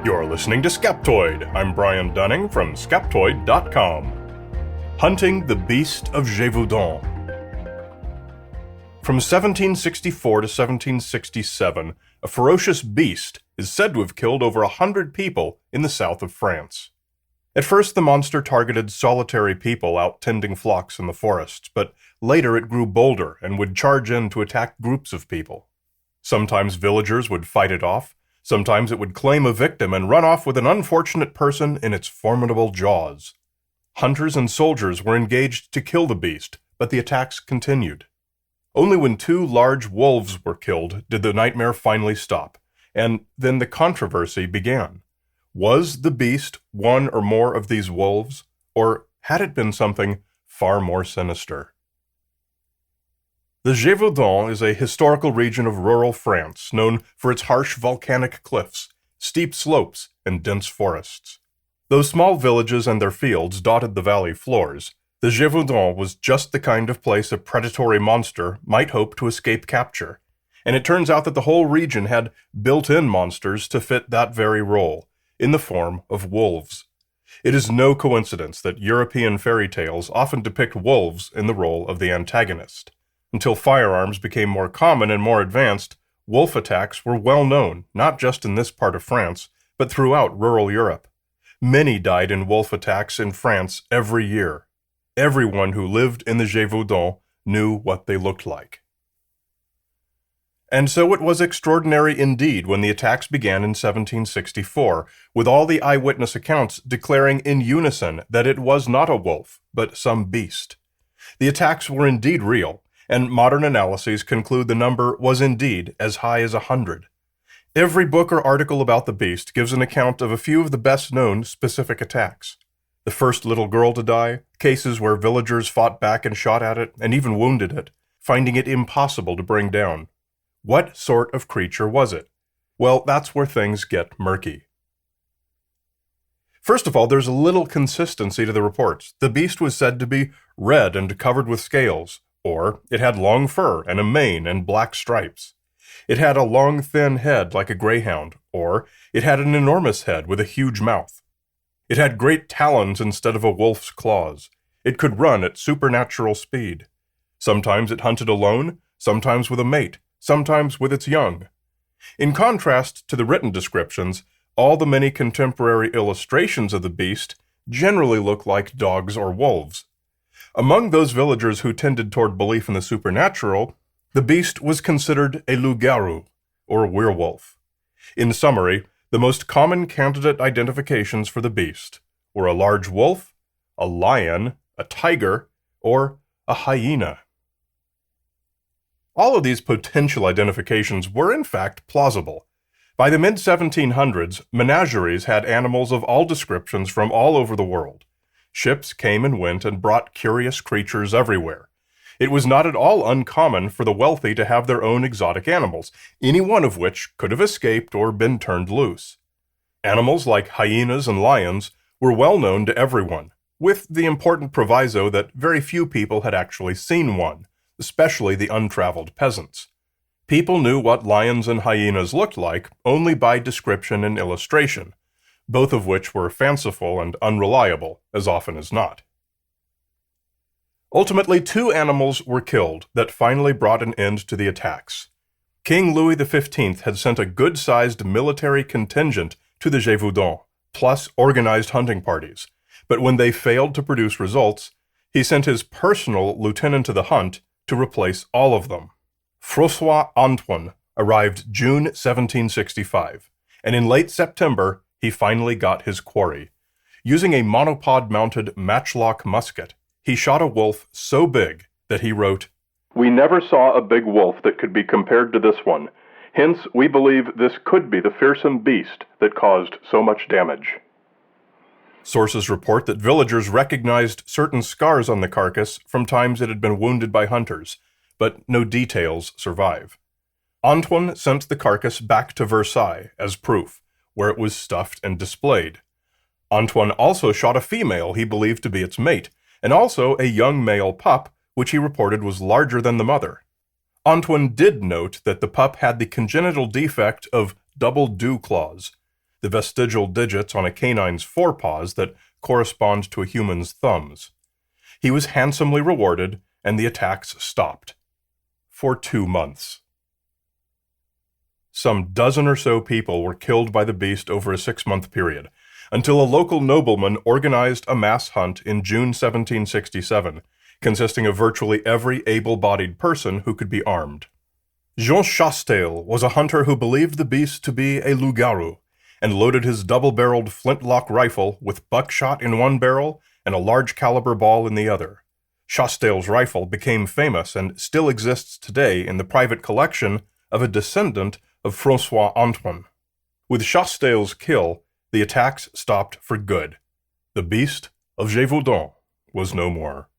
You're listening to Skeptoid. I'm Brian Dunning from Skeptoid.com. Hunting the Beast of Gevaudan. From 1764 to 1767, a ferocious beast is said to have killed over 100 people in the south of France. At first, the monster targeted solitary people out tending flocks in the forests, but later it grew bolder and would charge in to attack groups of people. Sometimes villagers would fight it off. Sometimes it would claim a victim and run off with an unfortunate person in its formidable jaws. Hunters and soldiers were engaged to kill the beast, but the attacks continued. Only when 2 large wolves were killed did the nightmare finally stop, and then the controversy began. Was the beast one or more of these wolves, or had it been something far more sinister? The Gevaudan is a historical region of rural France known for its harsh volcanic cliffs, steep slopes, and dense forests. Though small villages and their fields dotted the valley floors, the Gevaudan was just the kind of place a predatory monster might hope to escape capture, and it turns out that the whole region had built-in monsters to fit that very role, in the form of wolves. It is no coincidence that European fairy tales often depict wolves in the role of the antagonist. Until firearms became more common and more advanced, wolf attacks were well known, not just in this part of France, but throughout rural Europe. Many died in wolf attacks in France every year. Everyone who lived in the Gevaudan knew what they looked like. And so it was extraordinary indeed when the attacks began in 1764, with all the eyewitness accounts declaring in unison that it was not a wolf, but some beast. The attacks were indeed real, and modern analyses conclude the number was indeed as high as 100. Every book or article about the beast gives an account of a few of the best-known specific attacks. The first little girl to die, cases where villagers fought back and shot at it, and even wounded it, finding it impossible to bring down. What sort of creature was it? Well, that's where things get murky. First of all, there's a little consistency to the reports. The beast was said to be red and covered with scales, or it had long fur and a mane and black stripes. It had a long, thin head like a greyhound, or it had an enormous head with a huge mouth. It had great talons instead of a wolf's claws. It could run at supernatural speed. Sometimes it hunted alone, sometimes with a mate, sometimes with its young. In contrast to the written descriptions, all the many contemporary illustrations of the beast generally look like dogs or wolves. Among those villagers who tended toward belief in the supernatural, the beast was considered a loup-garou, or werewolf. In summary, the most common candidate identifications for the beast were a large wolf, a lion, a tiger, or a hyena. All of these potential identifications were in fact plausible. By the mid-1700s, menageries had animals of all descriptions from all over the world. Ships came and went and brought curious creatures everywhere. It was not at all uncommon for the wealthy to have their own exotic animals, any one of which could have escaped or been turned loose. Animals like hyenas and lions were well known to everyone, with the important proviso that very few people had actually seen one, especially the untraveled peasants. People knew what lions and hyenas looked like only by description and illustration, both of which were fanciful and unreliable, as often as not. Ultimately, 2 animals were killed that finally brought an end to the attacks. King Louis XV had sent a good-sized military contingent to the Gevaudan, plus organized hunting parties, but when they failed to produce results, he sent his personal lieutenant to the hunt to replace all of them. François Antoine arrived June 1765, and in late September, he finally got his quarry. Using a monopod-mounted matchlock musket, he shot a wolf so big that he wrote, "We never saw a big wolf that could be compared to this one. Hence, we believe this could be the fearsome beast that caused so much damage." Sources report that villagers recognized certain scars on the carcass from times it had been wounded by hunters, but no details survive. Antoine sent the carcass back to Versailles as proof, where it was stuffed and displayed. Antoine also shot a female he believed to be its mate, and also a young male pup, which he reported was larger than the mother. Antoine did note that the pup had the congenital defect of double dew claws. the vestigial digits on a canine's forepaws that correspond to a human's thumbs. He was handsomely rewarded, and the attacks stopped. For 2 months. Some dozen or so people were killed by the beast over a 6-month period, until a local nobleman organized a mass hunt in June 1767, consisting of virtually every able-bodied person who could be armed. Jean Chastel was a hunter who believed the beast to be a loup-garou, and loaded his double-barreled flintlock rifle with buckshot in one barrel and a large-caliber ball in the other. Chastel's rifle became famous and still exists today in the private collection of a descendant of François Antoine. With Chastel's kill, the attacks stopped for good. The beast of Gevaudan was no more.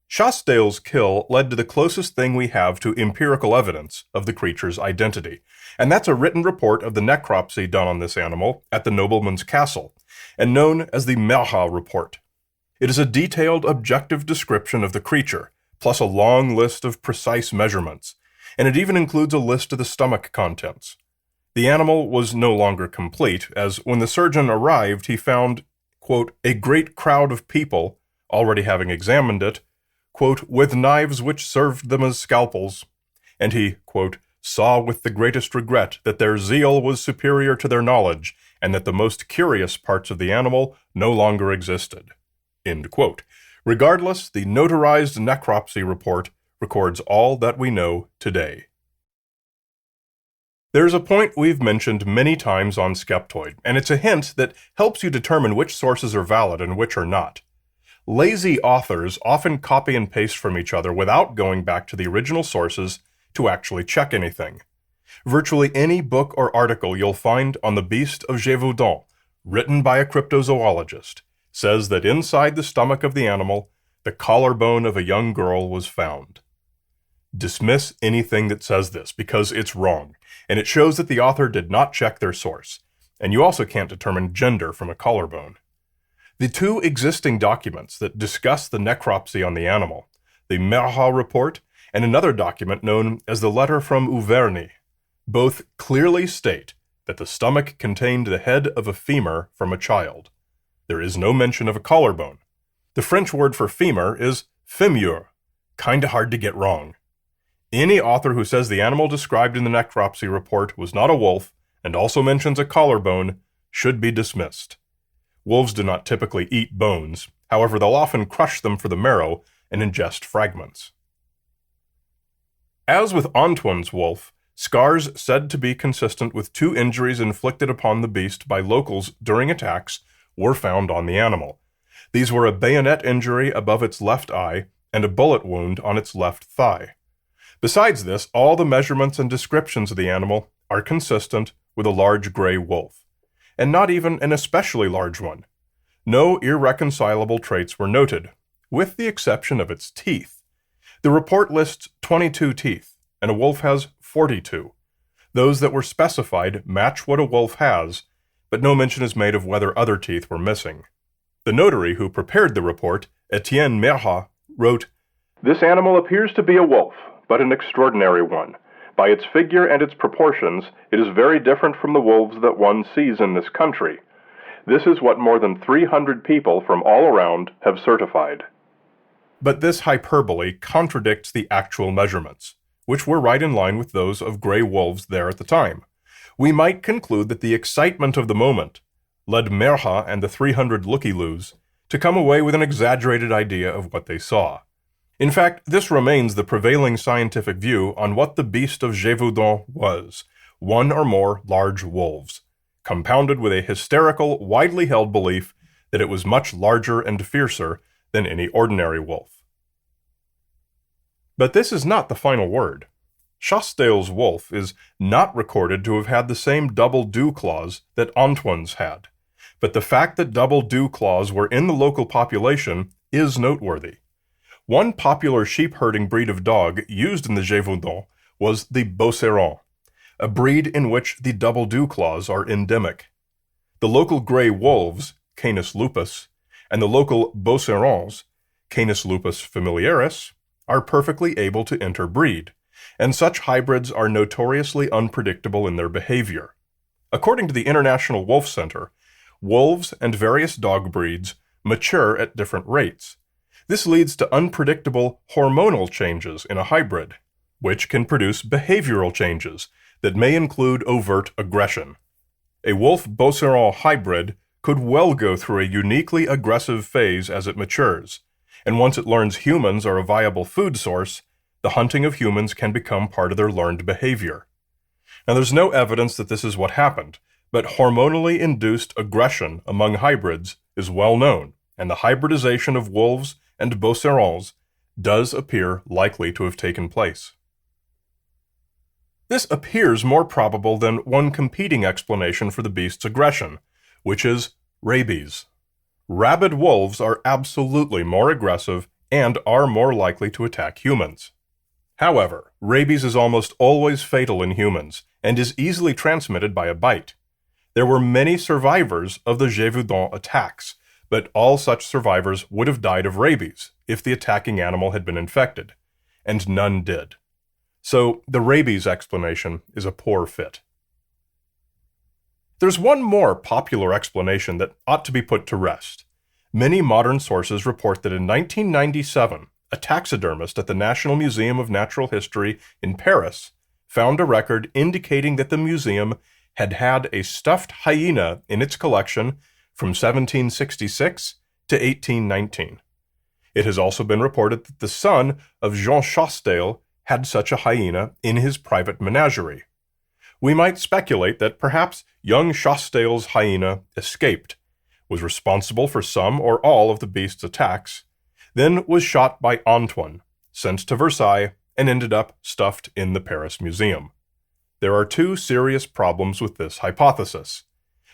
Chastel's kill led to the closest thing we have to empirical evidence of the creature's identity, and that's a written report of the necropsy done on this animal at the nobleman's castle, and known as the Merha report. It is a detailed, objective description of the creature, plus a long list of precise measurements, and it even includes a list of the stomach contents. The animal was no longer complete, as when the surgeon arrived he found, quote, a great crowd of people, already having examined it, quote, with knives which served them as scalpels, and he, quote, saw with the greatest regret that their zeal was superior to their knowledge, and that the most curious parts of the animal no longer existed. End quote. Regardless, the notarized necropsy report records all that we know today. There's a point we've mentioned many times on Skeptoid, and it's a hint that helps you determine which sources are valid and which are not. Lazy authors often copy and paste from each other without going back to the original sources to actually check anything. Virtually any book or article you'll find on the beast of Gevaudan, written by a cryptozoologist, says that inside the stomach of the animal, the collarbone of a young girl was found. Dismiss anything that says this, because it's wrong, and it shows that the author did not check their source, and you also can't determine gender from a collarbone. The two existing documents that discuss the necropsy on the animal, the Merha report and another document known as the Letter from Auvergne, both clearly state that the stomach contained the head of a femur from a child. There is no mention of a collarbone. The French word for femur is femur, kinda hard to get wrong. Any author who says the animal described in the necropsy report was not a wolf and also mentions a collarbone should be dismissed. Wolves do not typically eat bones, however they'll often crush them for the marrow and ingest fragments. As with Antoine's wolf, scars said to be consistent with 2 injuries inflicted upon the beast by locals during attacks were found on the animal. These were a bayonet injury above its left eye and a bullet wound on its left thigh. Besides this, all the measurements and descriptions of the animal are consistent with a large gray wolf, and not even an especially large one. No irreconcilable traits were noted, with the exception of its teeth. The report lists 22 teeth, and a wolf has 42. Those that were specified match what a wolf has, but no mention is made of whether other teeth were missing. The notary who prepared the report, Etienne Merha, wrote, "This animal appears to be a wolf, but an extraordinary one. By its figure and its proportions, it is very different from the wolves that one sees in this country. This is what more than 300 people from all around have certified." But this hyperbole contradicts the actual measurements, which were right in line with those of gray wolves there at the time. We might conclude that the excitement of the moment led Merha and the 300 looky-loos to come away with an exaggerated idea of what they saw. In fact, this remains the prevailing scientific view on what the beast of Gevaudan was, 1 or more large wolves, compounded with a hysterical, widely held belief that it was much larger and fiercer than any ordinary wolf. But this is not the final word. Chastel's wolf is not recorded to have had the same double dew claws that Antoine's had, but the fact that double dew claws were in the local population is noteworthy. One popular sheep-herding breed of dog used in the Gevaudan was the Beauceron, a breed in which the double dew claws are endemic. The local gray wolves, Canis lupus, and the local Beaucerons, Canis lupus familiaris, are perfectly able to interbreed, and such hybrids are notoriously unpredictable in their behavior. According to the International Wolf Center, wolves and various dog breeds mature at different rates. This leads to unpredictable hormonal changes in a hybrid, which can produce behavioral changes that may include overt aggression. A wolf-Beauceron hybrid could well go through a uniquely aggressive phase as it matures, and once it learns humans are a viable food source, the hunting of humans can become part of their learned behavior. Now, there's no evidence that this is what happened, but hormonally induced aggression among hybrids is well known, and the hybridization of wolves and Beaucerons does appear likely to have taken place. This appears more probable than one competing explanation for the beast's aggression, which is rabies. Rabid wolves are absolutely more aggressive and are more likely to attack humans. However, rabies is almost always fatal in humans and is easily transmitted by a bite. There were many survivors of the Gevaudan attacks, but all such survivors would have died of rabies if the attacking animal had been infected, and none did. So the rabies explanation is a poor fit. There's one more popular explanation that ought to be put to rest. Many modern sources report that in 1997, a taxidermist at the National Museum of Natural History in Paris found a record indicating that the museum had had a stuffed hyena in its collection from 1766 to 1819. It has also been reported that the son of Jean Chastel had such a hyena in his private menagerie. We might speculate that perhaps young Chastel's hyena escaped, was responsible for some or all of the beast's attacks, then was shot by Antoine, sent to Versailles, and ended up stuffed in the Paris Museum. There are two serious problems with this hypothesis.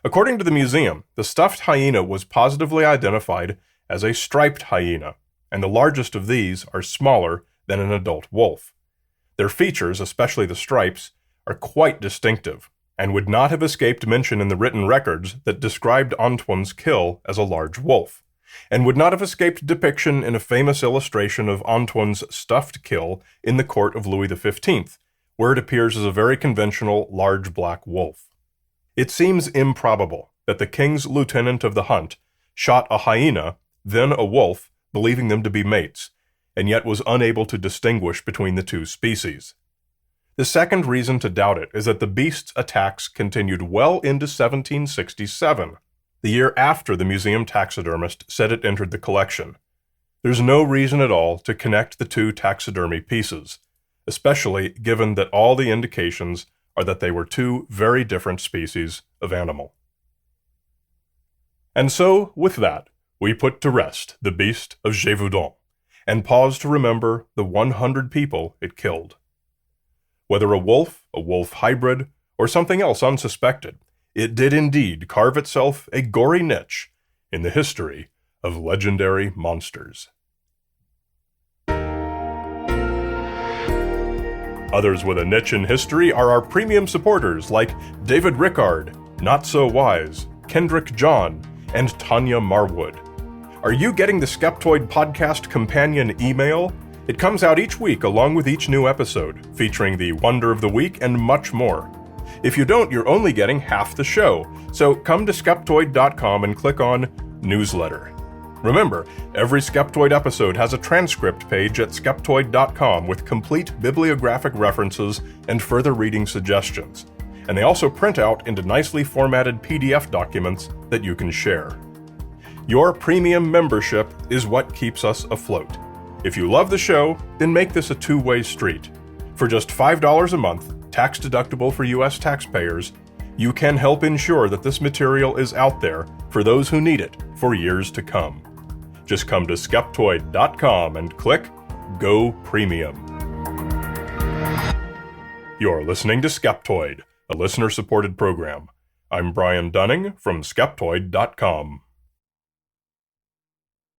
According to the museum, the stuffed hyena was positively identified as a striped hyena, and the largest of these are smaller than an adult wolf. Their features, especially the stripes, are quite distinctive, and would not have escaped mention in the written records that described Antoine's kill as a large wolf, and would not have escaped depiction in a famous illustration of Antoine's stuffed kill in the court of Louis XV, where it appears as a very conventional large black wolf. It seems improbable that the king's lieutenant of the hunt shot a hyena, then a wolf, believing them to be mates, and yet was unable to distinguish between the two species. The second reason to doubt it is that the beast's attacks continued well into 1767, the year after the museum taxidermist said it entered the collection. There's no reason at all to connect the two taxidermy pieces, especially given that all the indications are that they were two very different species of animal. And so, with that, we put to rest the beast of Gevaudan, and pause to remember the 100 people it killed. Whether a wolf hybrid, or something else unsuspected, it did indeed carve itself a gory niche in the history of legendary monsters. Others with a niche in history are our premium supporters like David Rickard, Not So Wise, Kendrick John, and Tanya Marwood. Are you getting the Skeptoid Podcast Companion email? It comes out each week along with each new episode, featuring the Wonder of the Week and much more. If you don't, you're only getting half the show, so come to Skeptoid.com and click on Newsletter. Remember, every Skeptoid episode has a transcript page at Skeptoid.com with complete bibliographic references and further reading suggestions, and they also print out into nicely formatted PDF documents that you can share. Your premium membership is what keeps us afloat. If you love the show, then make this a two-way street. For just $5 a month, tax-deductible for U.S. taxpayers, you can help ensure that this material is out there for those who need it for years to come. Just come to Skeptoid.com and click Go Premium. You're listening to Skeptoid, a listener-supported program. I'm Brian Dunning from Skeptoid.com.